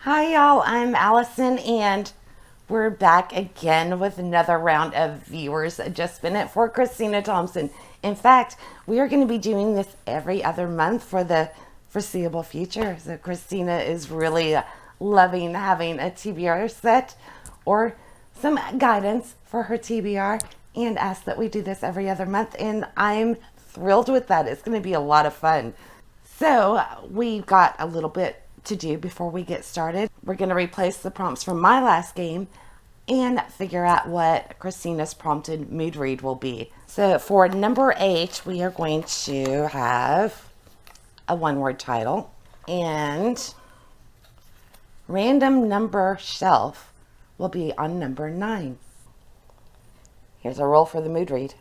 Hi, y'all. I'm Allison, and we're back again with another round of viewers adjustment for Christina Thompson. In fact, we are going to be doing this every other month for the foreseeable future. So, Christina is really loving having a TBR set or some guidance for her TBR and asked that we do this every other month. And I'm thrilled with that. It's going to be a lot of fun. So, we've got a little bit to do before we get started. We're going to replace the prompts from my last game and figure out what Christina's prompted mood read will be. So for number 8, we are going to have a one-word title, and random number shelf will be on number 9. Here's a roll for the mood read.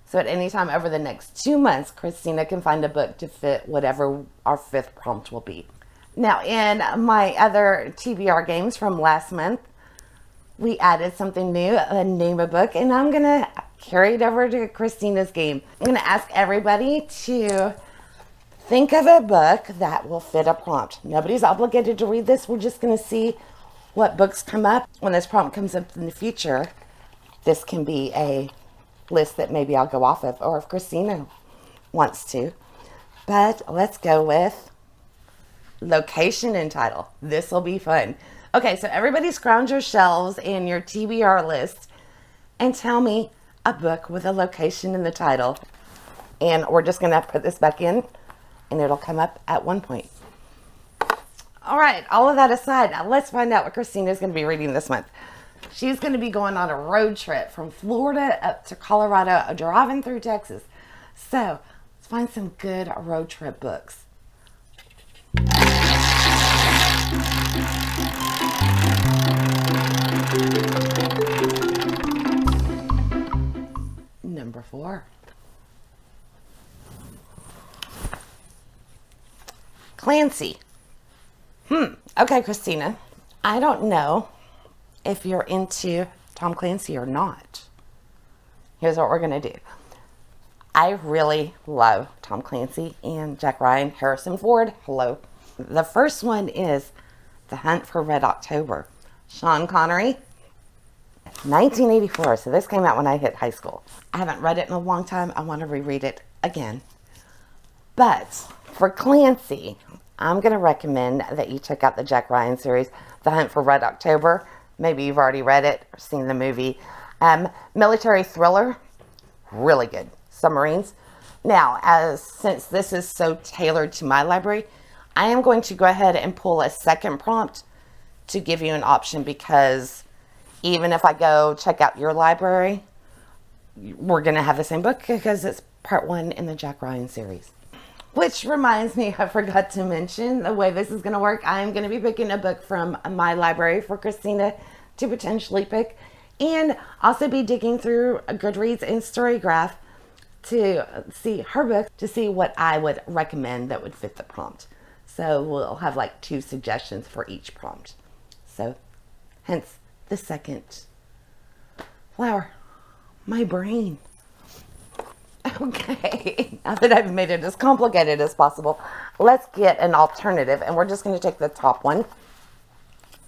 So at any time over the next 2 months, Christina can find a book to fit whatever our 5th prompt will be. Now, in my other TBR games from last month, we added something new, name a book, and I'm going to carry it over to Christina's game. I'm going to ask everybody to think of a book that will fit a prompt. Nobody's obligated to read this. We're just going to see what books come up. When this prompt comes up in the future, this can be a list that maybe I'll go off of, or if Christina wants to. But let's go with location and title. This will be fun. Okay, so everybody scrounge your shelves and your TBR list and tell me a book with a location in the title. And we're just going to put this back in and it'll come up at one point. All right, all of that aside, now let's find out what Christina's going to be reading this month. She's going to be going on a road trip from Florida up to Colorado, driving through Texas. So let's find some good road trip books. Number 4. Clancy. Okay, Christina. I don't know if you're into Tom Clancy or not. Here's what we're going to do. I really love Tom Clancy and Jack Ryan, Harrison Ford. Hello. The first one is The Hunt for Red October. Sean Connery, 1984. So this came out when I hit high school. I haven't read it in a long time. I want to reread it again. But for Clancy, I'm going to recommend that you check out the Jack Ryan series, The Hunt for Red October. Maybe you've already read it or seen the movie. Military thriller, really good. Submarines. Now, since this is so tailored to my library, I am going to go ahead and pull a second prompt to give you an option, because even if I go check out your library, we're going to have the same book because it's part 1 in the Jack Ryan series. Which reminds me, I forgot to mention the way this is going to work. I'm going to be picking a book from my library for Christina to potentially pick, and also be digging through Goodreads and Storygraph to see her book, to see what I would recommend that would fit the prompt. So we'll have like 2 suggestions for each prompt. So hence the second flower. My brain. Okay, now that I've made it as complicated as possible, let's get an alternative, and we're just going to take the top one.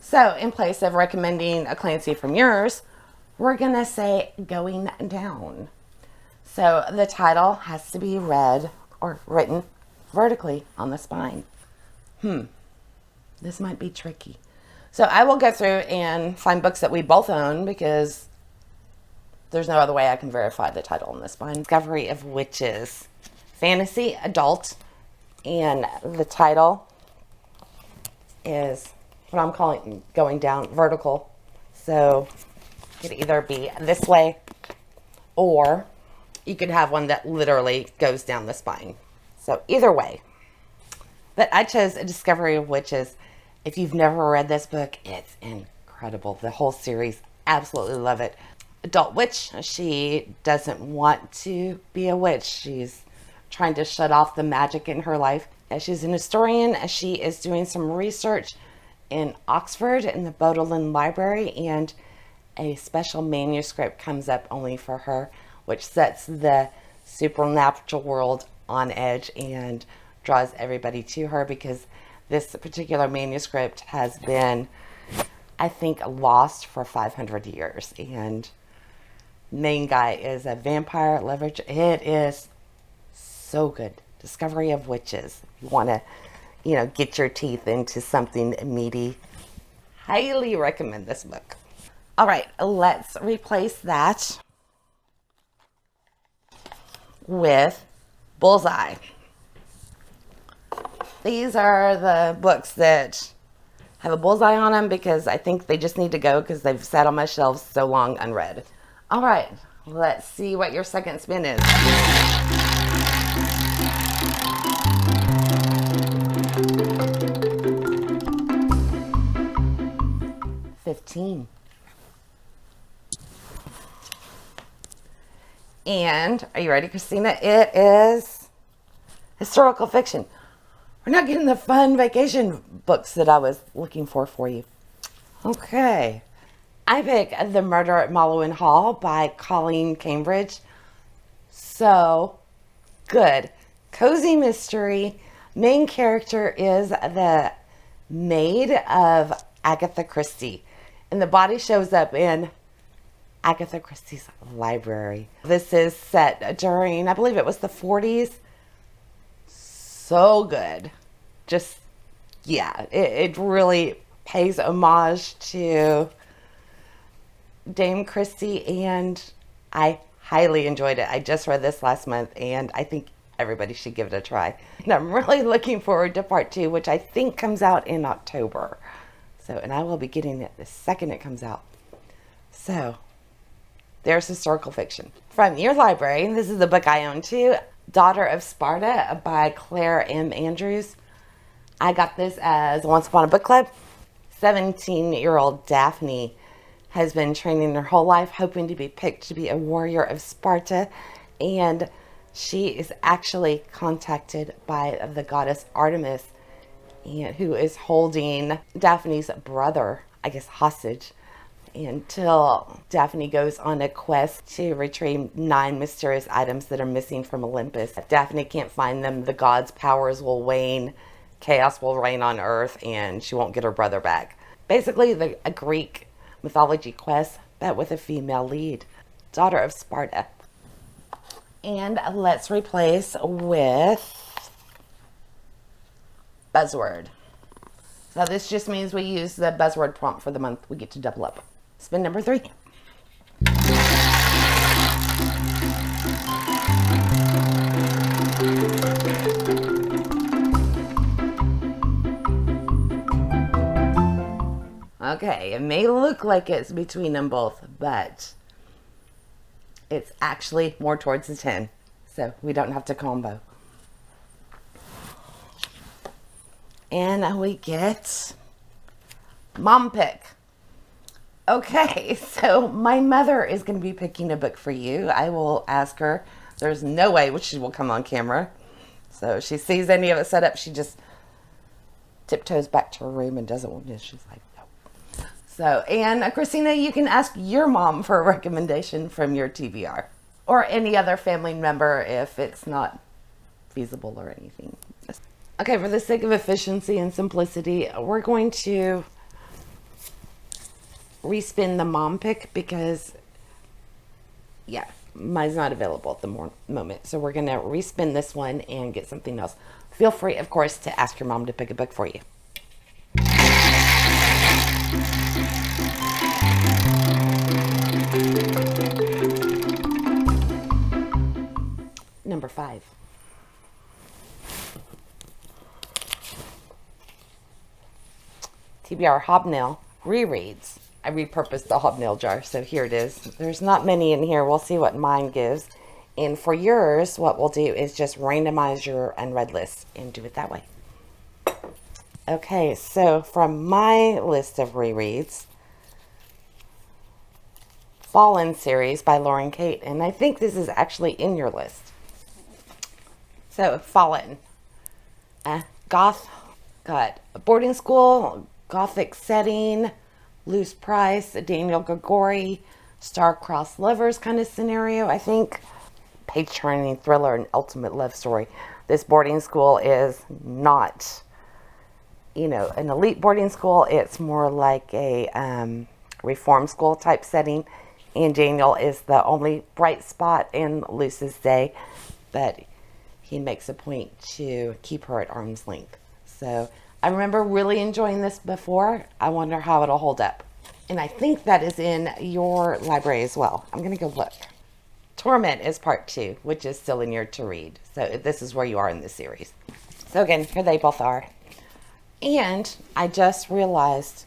So in place of recommending a Clancy from yours, we're going to say Going Down. So the title has to be read or written vertically on the spine. This might be tricky. So I will go through and find books that we both own, because there's no other way I can verify the title on the spine. Discovery of Witches. Fantasy, adult, and the title is what I'm calling Going Down, vertical. So it could either be this way, or you could have one that literally goes down the spine. So either way. But I chose A Discovery of Witches. If you've never read this book, it's incredible. The whole series, absolutely love it. Adult witch, she doesn't want to be a witch. She's trying to shut off the magic in her life. As she's an historian, she is doing some research in Oxford in the Bodleian Library, and a special manuscript comes up only for her, which sets the supernatural world on edge and draws everybody to her, because This particular manuscript has been, I think, lost for 500 years. And main guy is a vampire lover. It is so good. Discovery of Witches. You want to, get your teeth into something meaty. Highly recommend this book. All right, let's replace that with Bullseye. These are the books that have a bullseye on them because I think they just need to go because they've sat on my shelves so long unread. All right, let's see what your second spin is. 15. And are you ready, Christina? It is historical fiction. We're not getting the fun vacation books that I was looking for you. Okay. I picked The Murder at Mallowan Hall by Colleen Cambridge. So good. Cozy mystery. Main character is the maid of Agatha Christie. And the body shows up in Agatha Christie's library. This is set during, I believe it was the 40s. So good. Just, yeah, it really pays homage to Dame Christie, and I highly enjoyed it. I just read this last month, and I think everybody should give it a try. And I'm really looking forward to part 2, which I think comes out in October. So, and I will be getting it the second it comes out. So, there's historical fiction. From your library, this is the book I own too, Daughter of Sparta by Claire M. Andrews. I got this as Once Upon a Book Club. 17-year-old Daphne has been training her whole life, hoping to be picked to be a warrior of Sparta. And she is actually contacted by the goddess Artemis, who is holding Daphne's brother, I guess, hostage, until Daphne goes on a quest to retrieve 9 mysterious items that are missing from Olympus. If Daphne can't find them, the gods' powers will wane, chaos will reign on Earth, and she won't get her brother back. Basically, a Greek mythology quest, but with a female lead. Daughter of Sparta. And let's replace with Buzzword. So this just means we use the buzzword prompt for the month. We get to double up. Spin number 3. Okay, it may look like it's between them both, but it's actually more towards the 10. So we don't have to combo. And we get Mom Pick. Okay, so my mother is going to be picking a book for you. I will ask her. There's no way which she will come on camera. So if she sees any of it set up, she just tiptoes back to her room and doesn't want to. She's like, no. So, and Christina, you can ask your mom for a recommendation from your TBR. Or any other family member if it's not feasible or anything. Okay, for the sake of efficiency and simplicity, we're going to respin the Mom Pick because, yeah, mine's not available at the moment. So we're going to respin this one and get something else. Feel free, of course, to ask your mom to pick a book for you. Number 5. TBR Hobnail rereads. I repurposed the hobnail jar, so here it is. There's not many in here. We'll see what mine gives. And for yours, what we'll do is just randomize your unread list and do it that way. Okay, so from my list of rereads, Fallen series by Lauren Kate, and I think this is actually in your list. So, Fallen. Goth, got a boarding school, gothic setting, loose price, a Daniel Gregori, star-crossed lovers kind of scenario, I think. Page-turning thriller and ultimate love story. This boarding school is not an elite boarding school. It's more like a reform school type setting. And Daniel is the only bright spot in Luce's day, but he makes a point to keep her at arm's length. So I remember really enjoying this before. I wonder how it'll hold up. And I think that is in your library as well. I'm going to go look. Torment is part 2, which is still in your to read. So this is where you are in the series. So again, here they both are. And I just realized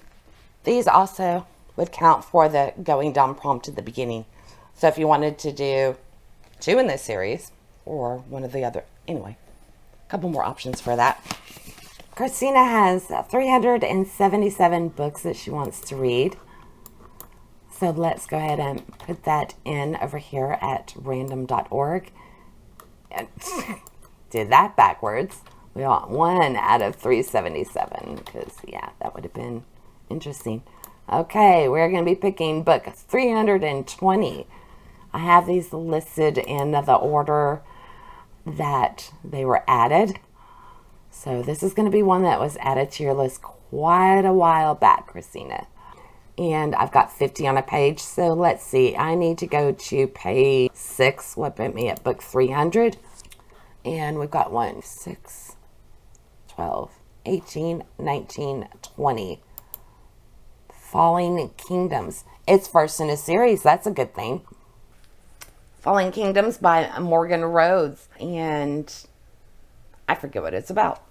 these also would count for the going down prompt at the beginning. So if you wanted to do 2 in this series or one of the other, anyway, a couple more options for that. Christina has 377 books that she wants to read. So let's go ahead and put that in over here at random.org. Did that backwards. We got 1 out of 377 because, yeah, that would have been interesting. Okay, we're going to be picking book 320. I have these listed in the order that they were added. So this is going to be one that was added to your list quite a while back, Christina. And I've got 50 on a page. So let's see. I need to go to page 6. What put me at book 300? And we've got 1, 6, 12, 18, 19, 20. Falling Kingdoms. It's first in a series. That's a good thing. Falling Kingdoms by Morgan Rhodes. And I forget what it's about.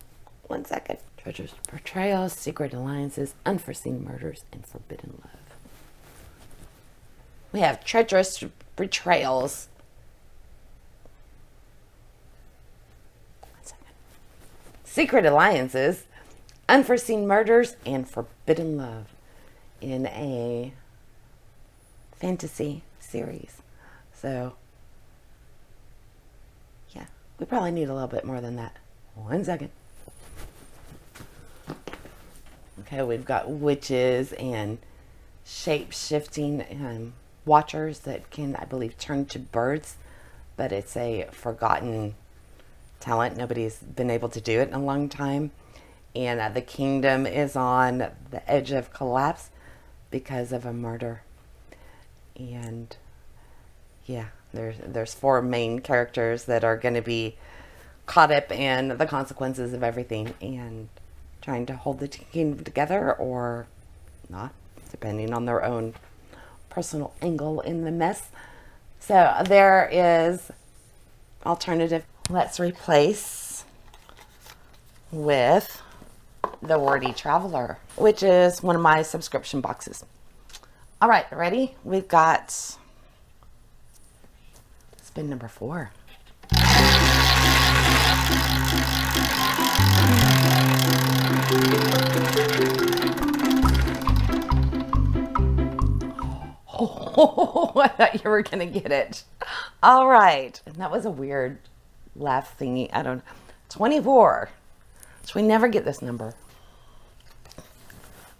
1 second. Treacherous betrayals, secret alliances, unforeseen murders, and forbidden love. We have treacherous betrayals. 1 second. Secret alliances, unforeseen murders, and forbidden love in a fantasy series. So, yeah, we probably need a little bit more than that. 1 second. Okay, we've got witches and shape-shifting watchers that can, I believe, turn to birds, but it's a forgotten talent. Nobody's been able to do it in a long time. And the kingdom is on the edge of collapse because of a murder. And yeah, there's 4 main characters that are going to be caught up in the consequences of everything and trying to hold the kingdom together or not, depending on their own personal angle in the mess. So there is alternative. Let's replace with The Wordy Traveler, which is one of my subscription boxes. All right, ready? We've got spin number 4. Oh, I thought you were going to get it. All right. And that was a weird laugh thingy. I don't know. 24. So we never get this number.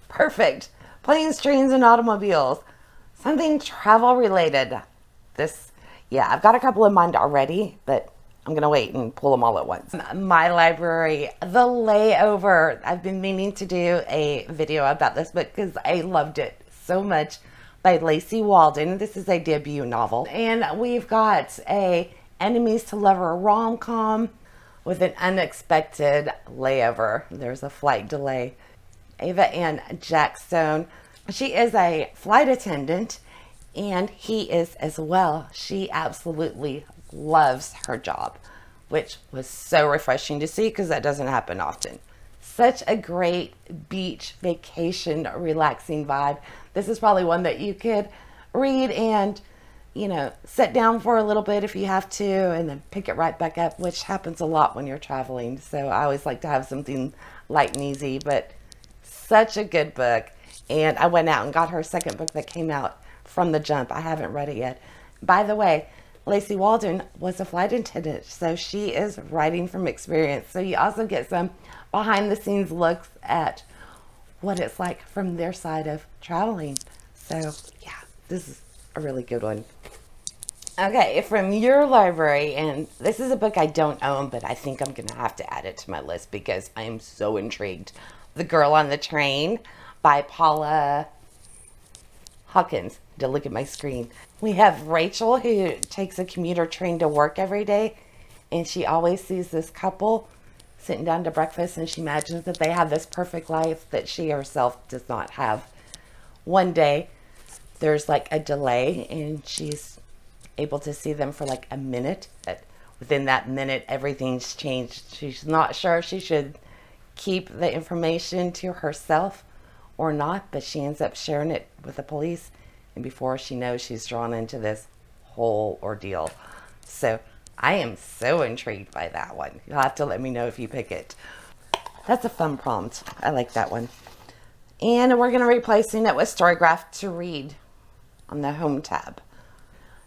Perfect. Planes, trains, and automobiles. Something travel related. This, yeah, I've got a couple in mind already, but I'm going to wait and pull them all at once. My library, The Layover. I've been meaning to do a video about this book because I loved it so much, by Lacey Walden. This is a debut novel. And we've got a enemies to lover rom-com with an unexpected layover. There's a flight delay. Ava Ann Jackstone. She is a flight attendant, and he is as well. She absolutely loves her job, which was so refreshing to see because that doesn't happen often. Such a great beach vacation, relaxing vibe. This is probably one that you could read and, sit down for a little bit if you have to, and then pick it right back up, which happens a lot when you're traveling. So I always like to have something light and easy, but such a good book. And I went out and got her second book that came out from the jump. I haven't read it yet. By the way, Lacey Walden was a flight attendant, so she is writing from experience. So you also get some behind the scenes looks at what it's like from their side of traveling. So yeah, this is a really good one. Okay, from your library, and this is a book I don't own, but I think I'm going to have to add it to my list because I am so intrigued. The Girl on the Train by Paula Hawkins. To look at my screen. We have Rachel, who takes a commuter train to work every day, and she always sees this couple sitting down to breakfast, and she imagines that they have this perfect life that she herself does not have. One day there's like a delay, and she's able to see them for like a minute. Within that minute, everything's changed. She's not sure if she should keep the information to herself or not, but she ends up sharing it with the police. And before she knows, she's drawn into this whole ordeal. So I am so intrigued by that one. You'll have to let me know if you pick it. That's a fun prompt. I like that one. And we're going to be replacing it with Storygraph to Read on the Home tab.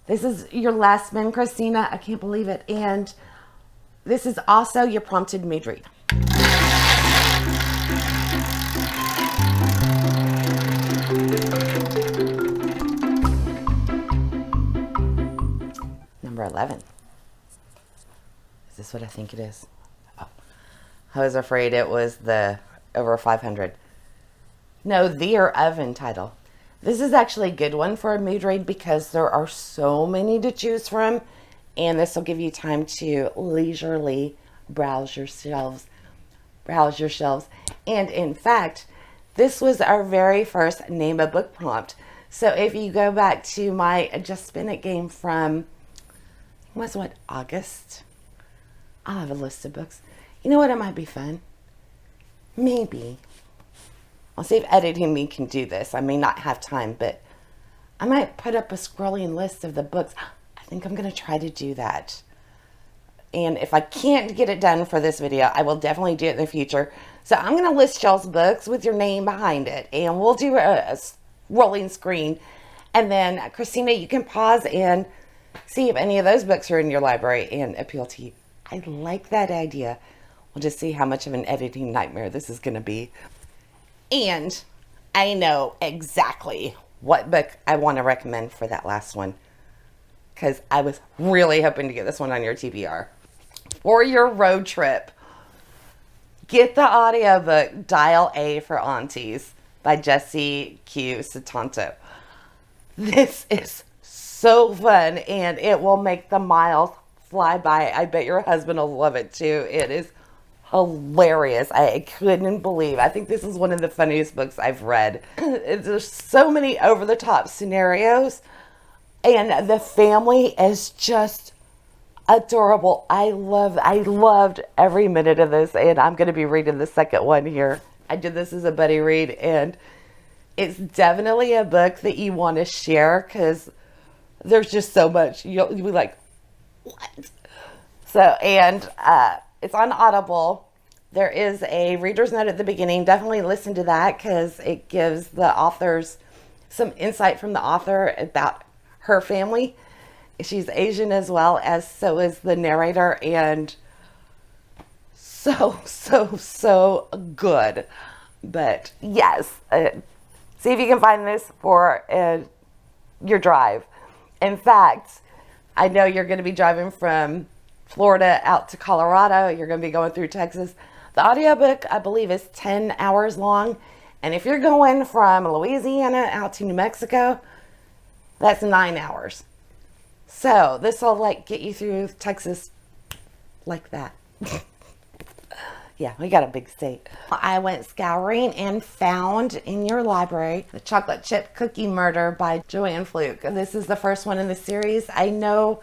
This is your last spin, Christina. I can't believe it. And this is also your prompted mood read. Number 11. Is this what I think it is? Oh, I was afraid it was the over 500. No, the or of in title. This is actually a good one for a mood read because there are so many to choose from, and this will give you time to leisurely browse your shelves. And in fact, this was our very first name a book prompt. So if you go back to my Just Spin It game from August? I'll have a list of books. You know what? It might be fun. Maybe. I'll see if editing me can do this. I may not have time, but I might put up a scrolling list of the books. I think I'm going to try to do that. And if I can't get it done for this video, I will definitely do it in the future. So I'm going to list y'all's books with your name behind it. And we'll do a rolling screen. And then, Christina, you can pause and see if any of those books are in your library and appeal to you. I like that idea. We'll just see how much of an editing nightmare this is going to be. And I know exactly what book I want to recommend for that last one, because I was really hoping to get this one on your TBR. For your road trip, get the audiobook Dial A for Aunties by Jessie Q. Satanto. This is so fun, and it will make the miles fly by. I bet your husband will love it too. It is hilarious. I couldn't believe. I think this is one of the funniest books I've read. There's so many over-the-top scenarios, and the family is just adorable. I loved every minute of this, and I'm going to be reading the second one here. I did this as a buddy read, and it's definitely a book that you want to share because there's just so much. You'll be like, what? So, and it's on Audible. There is a reader's note at the beginning. Definitely listen to that because it gives the authors some insight from the author about her family. She's Asian as well, as so is the narrator, and so good. But yes, see if you can find this for your drive. In fact, I know you're going to be driving from Florida out to Colorado. You're going to be going through Texas. The audiobook, I believe, is 10 hours long. And if you're going from Louisiana out to New Mexico, that's 9 hours. So this will like get you through Texas like that. Yeah, we got a big state. I went scouring and found in your library The Chocolate Chip Cookie Murder by Joanne Fluke. This is the first one in the series. I know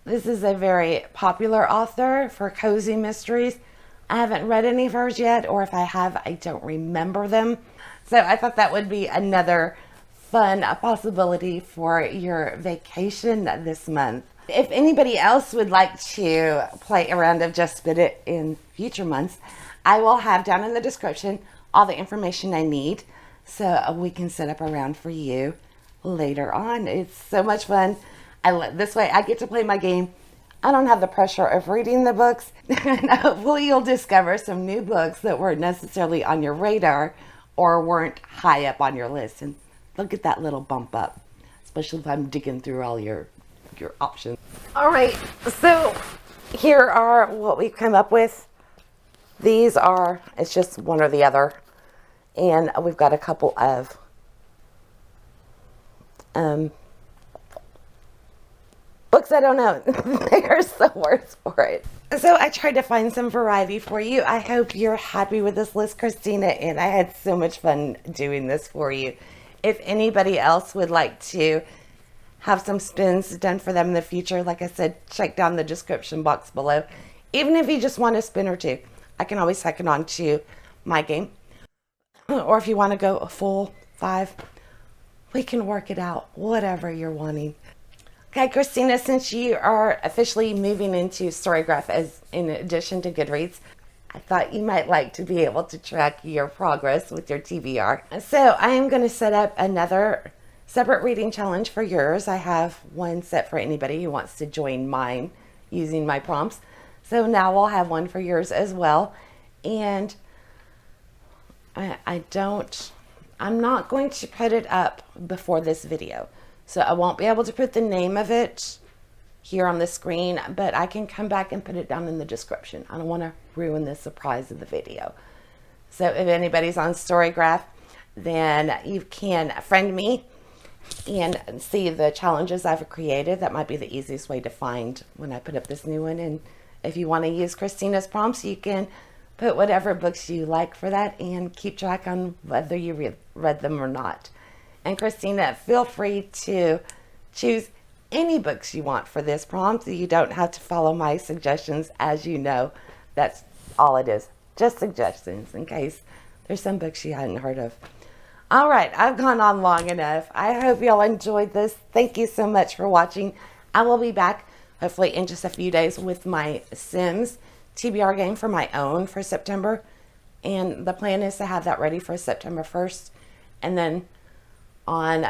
this is a very popular author for cozy mysteries. I haven't read any of hers yet, or if I have, I don't remember them. So I thought that would be another fun possibility for your vacation this month. If anybody else would like to play a round of Just Spit It in future months, I will have down in the description all the information I need so we can set up a round for you later on. It's so much fun. This way I get to play my game. I don't have the pressure of reading the books. And hopefully you'll discover some new books that weren't necessarily on your radar or weren't high up on your list. And look at that little bump up, especially if I'm digging through all your options. All right, so here are what we've come up with These are, it's just one or the other. And we've got a couple of books I don't know. There's the words for it. So I tried to find some variety for you. I hope you're happy with this list, Christina, and I had so much fun doing this for you. If anybody else would like to have some spins done for them in the future, like I said, check down the description box below. Even if you just want a spin or two, I can always second on to my game. Or if you want to go a full 5, we can work it out, whatever you're wanting. Okay, Christina, since you are officially moving into Storygraph as in addition to Goodreads, I thought you might like to be able to track your progress with your TBR. So I am going to set up another separate reading challenge for yours. I have one set for anybody who wants to join mine using my prompts. So now I'll have one for yours as well. And I'm not going to put it up before this video. So I won't be able to put the name of it here on the screen, but I can come back and put it down in the description. I don't want to ruin the surprise of the video. So if anybody's on Storygraph, then you can friend me and see the challenges I've created. That might be the easiest way to find when I put up this new one. And if you want to use Christina's prompts, you can put whatever books you like for that and keep track on whether you read them or not. And Christina, feel free to choose any books you want for this prompt. You don't have to follow my suggestions. As you know, that's all it is. Just suggestions in case there's some books you hadn't heard of. All right, I've gone on long enough. I hope y'all enjoyed this. Thank you so much for watching. I will be back hopefully in just a few days with my Sims TBR game for my own for September. And the plan is to have that ready for September 1st. And then on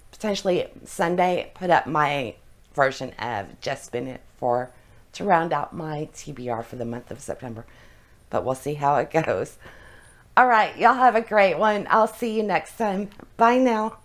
potentially Sunday, put up my version of Just Spin It to round out my TBR for the month of September. But we'll see how it goes. All right, y'all have a great one. I'll see you next time. Bye now.